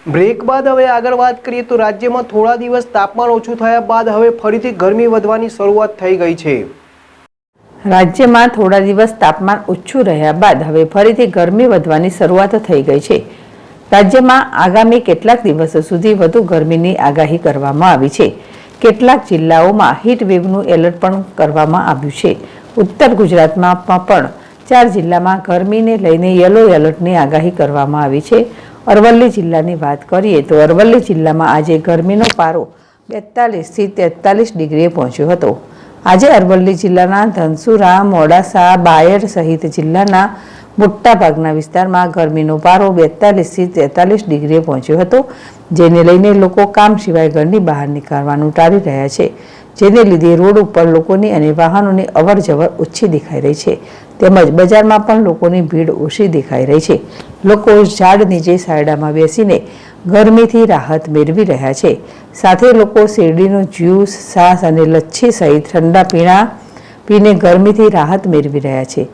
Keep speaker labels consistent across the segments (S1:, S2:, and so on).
S1: Break બાદ હવે આગળ વાત કરીએ તો રાજ્યમાં થોડા દિવસ તાપમાન ઓછું થયા બાદ હવે ફરીથી ગરમી વધવાની શરૂઆત થઈ ગઈ છે।
S2: રાજ્યમાં થોડા દિવસ તાપમાન ઓછું રહ્યા બાદ હવે ફરીથી ગરમી વધવાની શરૂઆત થઈ ગઈ છે। રાજ્યમાં આગામી કેટલાક દિવસો સુધી વધુ ગરમીની આગાહી કરવામાં આવી છે। કેટલાક જિલ્લાઓમાં હીટ વેવનું એલર્ટ પણ કરવામાં આવ્યું છે। ઉત્તર ગુજરાતમાં પણ 4 જિલ્લામાં ગરમીને લઈને યલો એલર્ટની આગાહી કરવામાં આવી છે। અરવલ્લી જિલ્લાની વાત કરીએ તો અરવલ્લી જિલ્લામાં આજે ગરમીનો પારો 42 થી 43 ડિગ્રીએ પહોંચ્યો હતો। આજે અરવલ્લી જિલ્લાના ધનસુરા, મોડાસા, બાયડ સહિત જિલ્લાના મોટાભાગના વિસ્તારમાં ગરમીનો પારો 42 થી 43 ડિગ્રીએ પહોંચ્યો હતો, જેને લઈને લોકો કામ સિવાય ઘરની બહાર નીકળવાનું ટાળી રહ્યા છે, જેને લીધે રોડ ઉપર લોકોની અને વાહનોની અવરજવર ઓછી દેખાઈ રહી છે, તેમજ બજારમાં પણ લોકોની ભીડ ઓછી દેખાઈ રહી છે। લોકો ઝાડ નીચે છાંયડામાં બેસીને ગરમીથી રાહત મેળવી રહ્યા છે। સાથે લોકો શેરડીનો જ્યુસ, છાશ અને લચ્છી સહિત ઠંડા પીણા પીને ગરમીથી રાહત મેળવી રહ્યા છે।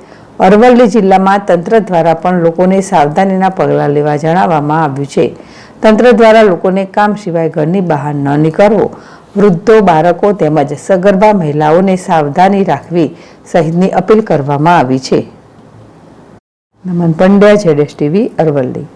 S2: અરવલ્લી જિલ્લામાં તંત્ર દ્વારા પણ લોકોને સાવધાનીના પગલાં લેવા જણાવવામાં આવ્યું છે। તંત્ર દ્વારા લોકોને કામ સિવાય ઘરની બહાર ન નીકળવો, વૃદ્ધો, બાળકો તેમજ સગર્ભા મહિલાઓને સાવધાની રાખવી સહિતની અપીલ કરવામાં આવી છે। નમન પંડ્યા, ZSTV, અરવલ્લી।